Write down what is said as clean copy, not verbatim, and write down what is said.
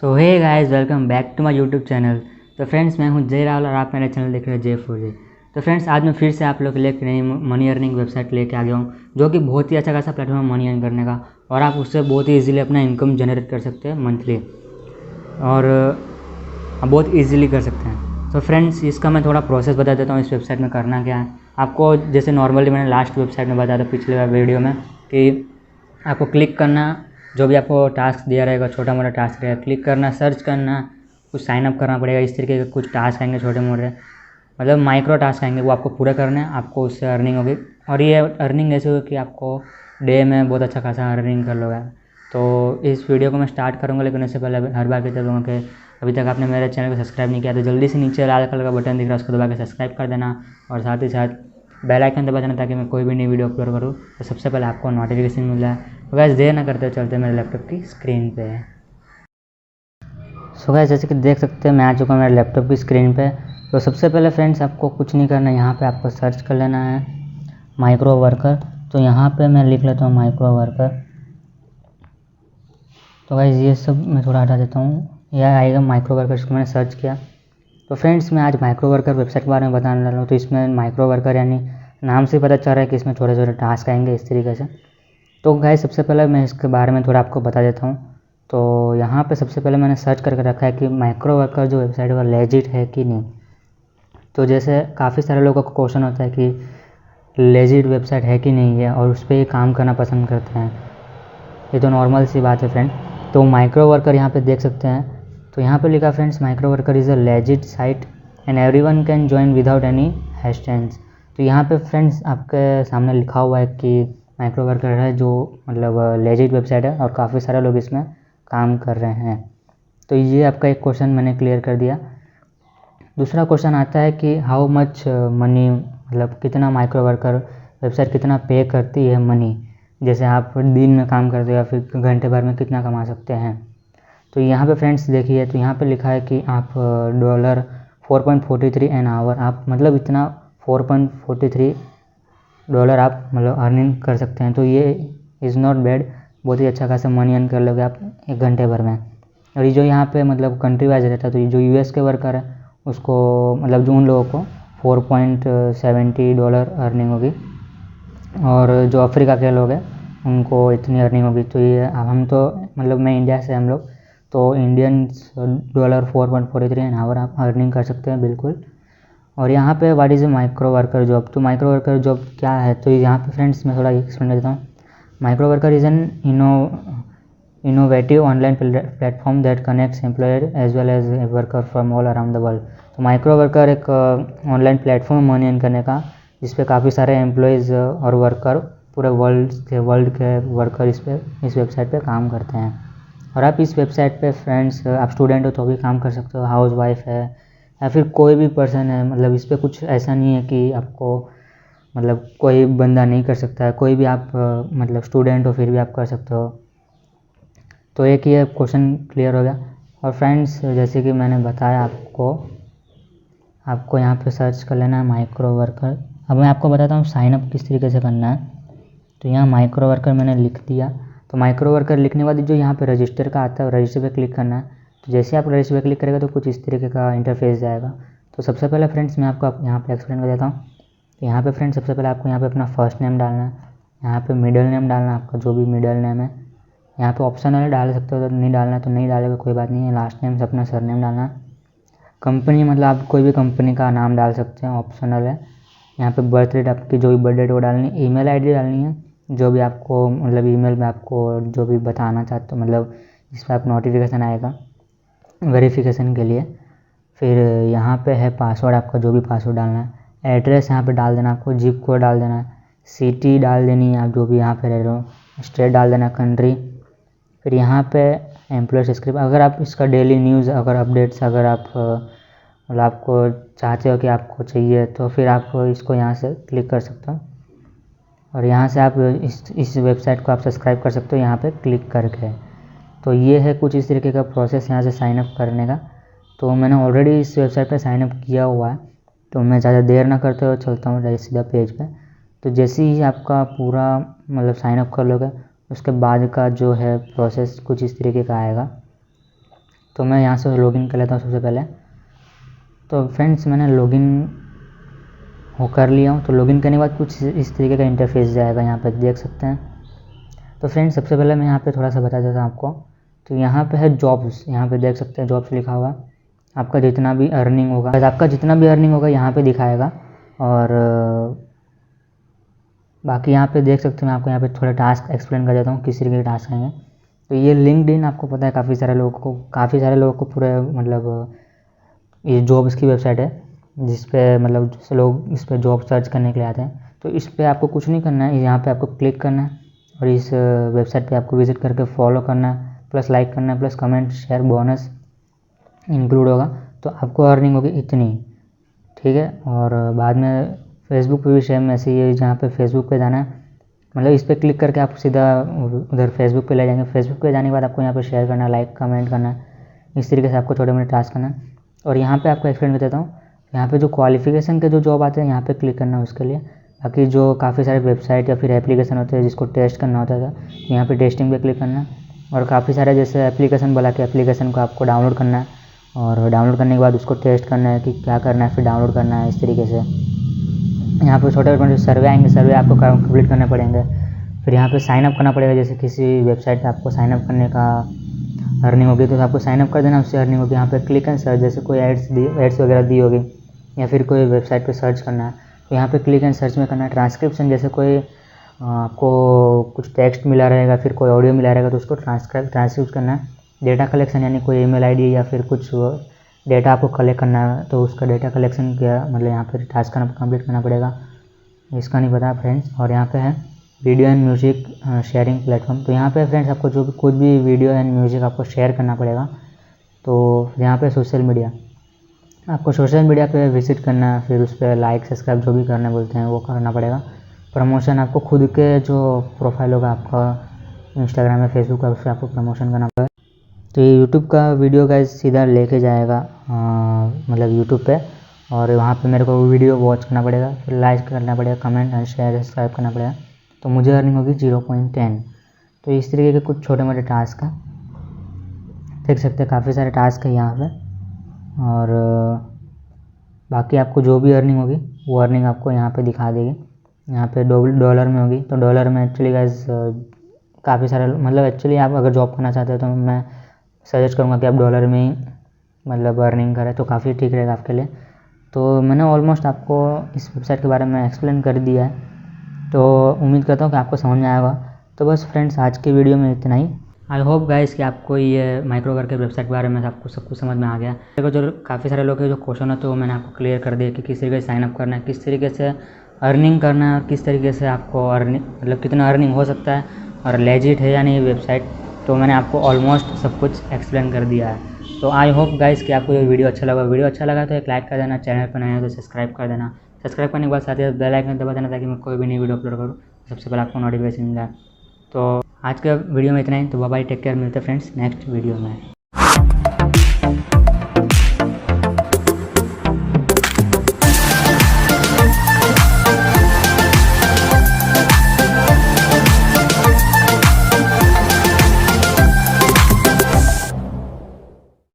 So hey guys, welcome back to my YouTube channel. तो friends, मैं हूं जय रावल और आप मेरा चैनल देख रहे हैं J4J। तो फ्रेंड्स, आज मैं फिर से आप लोग के लिए एक नई मनी अर्निंग वेबसाइट लेके आ गया हूं, जो कि बहुत ही अच्छा खासा प्लेटफॉर्म है मनी अर्न करने का, और आप उससे बहुत ही ईजिली अपना इनकम जनरेट कर सकते हैं मंथली, और बहुत ईजिली कर सकते हैं। तो फ्रेंड्स, इसका मैं थोड़ा प्रोसेस बता देता हूँ। इस वेबसाइट में करना क्या है आपको, जैसे नॉर्मली मैंने लास्ट वेबसाइट में बताया था पिछले वीडियो में, कि आपको क्लिक करना, जो भी आपको टास्क दिया रहेगा, छोटा मोटा टास्क रहेगा, क्लिक करना, सर्च करना, कुछ साइनअप करना पड़ेगा। इस तरीके के कुछ टास्क आएंगे, छोटे मोटे मतलब माइक्रो टास्क आएंगे, वो आपको पूरा करना है, आपको उससे अर्निंग होगी। और ये अर्निंग ऐसे होगी कि आपको डे में बहुत अच्छा खासा अर्निंग कर लोगे। तो इस वीडियो को मैं स्टार्ट करूँगा, लेकिन उससे पहले हर बार की तरह कि अभी तक आपने मेरे चैनल को सब्सक्राइब नहीं किया तो जल्दी से नीचे लाल कलर का बटन दिख रहा है, उसको दबा के सब्सक्राइब कर देना, और साथ ही साथ बेल आइकन दबा देना, ताकि मैं कोई भी नई वीडियो अपलोड करूँ तो सबसे पहले आपको नोटिफिकेशन मिल जाए। तो गाइस, देर ना करते चलते मेरे लैपटॉप की स्क्रीन पे। सो गाइस, जैसे कि देख सकते हैं मैं आ चुका हूँ मेरे लैपटॉप की स्क्रीन पे। तो सबसे पहले फ्रेंड्स, आपको कुछ नहीं करना है, यहाँ पे आपको सर्च कर लेना है माइक्रो वर्कर। तो यहाँ पे मैं लिख लेता हूँ माइक्रो वर्कर। तो गाइस, ये सब मैं थोड़ा हटा देता हूँ, यह आएगा माइक्रो वर्कर, इसको मैंने सर्च किया। तो फ्रेंड्स, मैं आज माइक्रो वर्कर वेबसाइट के बारे में बताने वाला हूँ। तो इसमें माइक्रो वर्कर यानी नाम से पता चल रहा है कि इसमें छोटे छोटे टास्क आएंगे इस तरीके से। तो गाइस, सबसे पहले मैं इसके बारे में थोड़ा आपको बता देता हूँ। तो यहाँ पे सबसे पहले मैंने सर्च करके रखा है कि माइक्रो वर्कर जो वेबसाइट है वो लेजिट है कि नहीं। तो जैसे काफ़ी सारे लोगों को क्वेश्चन होता है कि लेजिट वेबसाइट है कि नहीं है, और उस पर ही काम करना पसंद करते हैं। ये तो नॉर्मल सी बात है फ्रेंड। तो माइक्रो वर्कर यहाँ पे देख सकते हैं। तो यहाँ पे लिखा friends, micro worker is a legit site and everyone can join without any hesitance. तो यहाँ पे फ्रेंड्स आपके सामने लिखा हुआ है कि माइक्रो वर्कर है जो मतलब लेजिट वेबसाइट है, और काफ़ी सारे लोग इसमें काम कर रहे हैं। तो ये आपका एक क्वेश्चन मैंने क्लियर कर दिया। दूसरा क्वेश्चन आता है कि हाउ मच मनी, मतलब कितना माइक्रो वर्कर वेबसाइट कितना पे करती है मनी, जैसे आप दिन में काम करते हो या फिर घंटे भर में कितना कमा सकते हैं। तो यहाँ पे फ्रेंड्स देखिए, तो यहाँ पे लिखा है कि आप $4.43 एन आवर, आप मतलब इतना $4.43 आप मतलब अर्निंग कर सकते हैं। तो ये इज़ नॉट बैड, बहुत ही अच्छा खासा मनी अर्न कर लोगे आप एक घंटे भर में। और ये जो यहाँ पे मतलब कंट्री वाइज रहता है, तो ये जो यूएस के वर्कर है उसको मतलब जो उन लोगों को $4.70 अर्निंग होगी, और जो अफ्रीका के लोग हैं उनको इतनी अर्निंग होगी। तो ये हम तो मतलब मैं इंडिया से हम लोग, तो इंडियन $4.43 एन आवर आप अर्निंग कर सकते हैं बिल्कुल। और यहाँ पे what is a micro worker job. तो माइक्रो वर्कर जॉब क्या है, तो यहाँ पे फ्रेंड्स मैं थोड़ा एक्सप्लेन देता हूँ। Micro worker is an innovative online platform that connects employer as well as worker from all around the world. तो माइक्रो वर्कर एक ऑनलाइन प्लेटफॉर्म मनी अर्न करने का, जिस पे काफ़ी सारे एम्प्लॉयज़ और वर्कर पूरे वर्ल्ड के वर्कर इस वेबसाइट पे काम करते हैं। और आप इस वेबसाइट पे फ्रेंड्स, आप स्टूडेंट हो तो भी काम कर सकते हो, हाउस वाइफ है या फिर कोई भी पर्सन है, मतलब इस पर कुछ ऐसा नहीं है कि आपको मतलब कोई बंदा नहीं कर सकता है, कोई भी आप मतलब स्टूडेंट हो फिर भी आप कर सकते हो। तो एक ये क्वेश्चन क्लियर हो गया। और फ्रेंड्स, जैसे कि मैंने बताया आपको यहाँ पे सर्च कर लेना है माइक्रो वर्कर। अब मैं आपको बताता हूँ साइनअप किस तरीके से करना है। तो यहाँ माइक्रो वर्कर मैंने लिख दिया। तो माइक्रो वर्कर लिखने के बाद जो यहाँ पे रजिस्टर का आता है, रजिस्टर पे क्लिक करना है। तो जैसे आप रजिस्टर पे क्लिक करेगा तो कुछ इस तरीके का इंटरफेस जाएगा। तो सबसे पहले फ्रेंड्स मैं आपको यहाँ पे एक्सप्लेन कर देता हूँ। तो यहाँ पे फ्रेंड्स सबसे पहले आपको यहाँ पे अपना फर्स्ट नेम डालना है, यहाँ पे मिडिल नेम डालना है, आपका जो भी मिडिल नेम है। यहाँ पे ऑप्शन वाले डाल सकते हो, तो नहीं डालना है तो नहीं डालेगा, कोई बात नहीं है। लास्ट नेम से अपना सरनेम डालना है। कंपनी मतलब आप कोई भी कंपनी का नाम डाल सकते हैं, ऑप्शनल है। यहाँ पे बर्थ डेट आपकी जो भी बर्थ डेट वो डालनी है। ईमेल आईडी डालनी है, जो भी आपको मतलब ईमेल में आपको जो भी बताना चाहते हो, मतलब जिस पर आप नोटिफिकेशन आएगा वेरिफिकेशन के लिए। फिर यहाँ पे है पासवर्ड, आपका जो भी पासवर्ड डालना है। एड्रेस यहाँ पे डाल देना, आपको जिप कोड डाल देना है। सिटी डाल देनी है, आप जो भी यहाँ पे रह रहे हो। स्टेट डाल देना, कंट्री। फिर यहाँ पे एम्प्लॉय स्क्रिप्ट, अगर आप इसका डेली न्यूज़ अगर अपडेट्स अगर आप मतलब आपको चाहते हो कि आपको चाहिए, तो फिर आप इसको यहाँ से क्लिक कर सकते हो, और यहाँ से आप इस वेबसाइट को आप सब्सक्राइब कर सकते हो यहाँ पे क्लिक करके। तो ये है कुछ इस तरीके का प्रोसेस यहाँ से साइनअप करने का। तो मैंने ऑलरेडी इस वेबसाइट पे साइनअप किया हुआ है, तो मैं ज़्यादा देर ना करते हुए चलता हूँ सीधा पेज पे। तो जैसे ही आपका पूरा मतलब साइनअप कर लोगे, उसके बाद का जो है प्रोसेस कुछ इस तरीके का आएगा। तो मैं यहाँ से लॉगिन कर लेता हूँ सबसे पहले। तो फ्रेंड्स मैंने लॉगिन हो कर लिया हूँ। तो लॉगिन करने के बाद कुछ इस तरीके का इंटरफेस जाएगा, यहाँ पर देख सकते हैं। तो फ्रेंड्स सबसे पहले मैं यहाँ पे थोड़ा सा बता देता हूँ आपको। तो यहाँ पे है जॉब्स, यहाँ पे देख सकते हैं जॉब्स लिखा हुआ। आपका जितना भी अर्निंग होगा यहाँ पे दिखाएगा। और बाकी यहाँ पे देख सकते हैं, मैं आपको यहाँ पे थोड़ा टास्क एक्सप्लेन कर देता हूँ किस तरीके के टास्क आएंगे। तो ये लिंक्डइन आपको पता है काफ़ी सारे लोगों को पूरे मतलब ये जॉब्स की वेबसाइट है, जिस पे मतलब लोग इस पर जॉब सर्च करने के लिए आते हैं। तो इस पर आपको कुछ नहीं करना है, यहाँ पे आपको क्लिक करना है और इस वेबसाइट पे आपको विजिट करके फॉलो करना है, प्लस लाइक करना है, plus comment share bonus include होगा। तो आपको अर्निंग होगी इतनी, ठीक है। और बाद में फेसबुक पे भी सेम ऐसे ही है, जहाँ पे फेसबुक पे जाना है, मतलब इस पर क्लिक करके आप सीधा उधर फेसबुक पे ले जाएंगे। फेसबुक पे जाने के बाद आपको यहाँ पे शेयर करना है, लाइक कमेंट करना है, इस तरीके से आपको छोटे मोटे टास्क करना है। और यहाँ पे आपको एक्सप्लेन कर देता हूँ, यहाँ पे जो क्वालिफिकेशन के जो जॉब आते हैं यहाँ पे क्लिक करना है उसके लिए। बाकी जो काफ़ी सारे वेबसाइट या फिर एप्लीकेशन होते हैं जिसको टेस्ट करना होता है, तो यहाँ पे टेस्टिंग पे क्लिक करना है। और काफ़ी सारे जैसे एप्लीकेशन बोला कि एप्लीकेशन को आपको डाउनलोड करना है, और डाउनलोड करने के बाद उसको टेस्ट करना है कि क्या करना है, फिर डाउनलोड करना है इस तरीके से। यहाँ पे छोटे मोटे सर्वे आएंगे, सर्वे आपको कंप्लीट करने पड़ेंगे। फिर यहाँ पे साइनअप करना पड़ेगा, जैसे किसी वेबसाइट पे आपको साइनअप करने का अर्निंग होगी तो आपको साइनअप कर देना, उससे अर्निंग होगी। यहाँ पे क्लिक एंड सर्च, जैसे कोई एड्स वगैरह दी होगी या फिर कोई वेबसाइट पे सर्च करना है तो यहाँ पे क्लिक एंड सर्च में करना है। ट्रांसक्रिप्शन, जैसे कोई आपको कुछ टेक्स्ट मिला रहेगा, फिर कोई ऑडियो मिला रहेगा तो उसको ट्रांसक्रिप्ट करना है। डेटा कलेक्शन, यानी कोई ईमेल आईडी या फिर कुछ डेटा आपको कलेक्ट करना है, तो उसका डेटा कलेक्शन किया मतलब यहाँ पे टास्क कंप्लीट करना पड़ेगा। इसका नहीं पता फ्रेंड्स। और यहाँ पे है video and music sharing platform. तो यहाँ पे फ्रेंड्स आपको जो भी कुछ भी वीडियो एंड म्यूजिक आपको शेयर करना पड़ेगा। तो यहाँ पे सोशल मीडिया, आपको सोशल मीडिया पे विजिट करना है, फिर उस पर लाइक सब्सक्राइब जो भी करना बोलते हैं वो करना पड़ेगा। प्रमोशन, आपको खुद के जो प्रोफाइल होगा आपका इंस्टाग्राम या फेसबुक का, उस पर आपको प्रमोशन करना पड़ेगा। तो ये यूट्यूब का वीडियो गाइस सीधा लेके जाएगा मतलब यूट्यूब पे, और वहाँ पे मेरे को वीडियो वॉच करना पड़ेगा, फिर लाइक करना पड़ेगा, कमेंट एंड शेयर सब्सक्राइब करना पड़ेगा। तो मुझे अर्निंग होगी 0.10। तो इस तरीके के कुछ छोटे मोटे टास्क हैं, देख सकते हैं काफ़ी सारे टास्क है यहाँ पे। और बाकी आपको जो भी अर्निंग होगी वो अर्निंग आपको यहाँ पे दिखा देगी। यहाँ पे डॉलर में होगी। तो डॉलर में एक्चुअली गाइस काफ़ी सारे मतलब एक्चुअली आप अगर जॉब करना चाहते हो तो मैं सजेस्ट करूँगा कि आप डॉलर में ही मतलब अर्निंग करें, तो काफ़ी ठीक रहेगा आपके लिए। तो मैंने ऑलमोस्ट आपको इस वेबसाइट के बारे में एक्सप्लेन कर दिया है, तो उम्मीद करता हूँ कि आपको समझ में आएगा। तो बस फ्रेंड्स आज की वीडियो में इतना ही। आई होप गाइस कि आपको ये माइक्रो वर्कर वेबसाइट के बारे में आपको सब कुछ समझ में आ गया। देखो जो काफ़ी सारे लोग के जो क्वेश्चन होते हैं वो मैंने आपको क्लियर कर दिया कि किस तरीके से साइनअप करना है, किस तरीके से अर्निंग करना है, और किस तरीके से आपको अर्निंग मतलब कितना अर्निंग हो सकता है, और लेजिट है या नहीं वेबसाइट। तो मैंने आपको ऑलमोस्ट सब कुछ एक्सप्लेन कर दिया है। तो आई होप गाइस कि आपको ये वीडियो अच्छा लगा तो एक लाइक कर देना, चैनल पर नया है तो सब्सक्राइब कर देना। सब्सक्राइब करने के बाद साथ ही बेल आइकन दबा देना ताकि मैं कोई भी नई वीडियो अपलोड करूँ सबसे पहले आपको नोटिफिकेशन मिल जाए। तो आज के वीडियो में इतना ही। तो बाय बाय, टेक केयर, मिलते हैं फ्रेंड्स नेक्स्ट वीडियो में।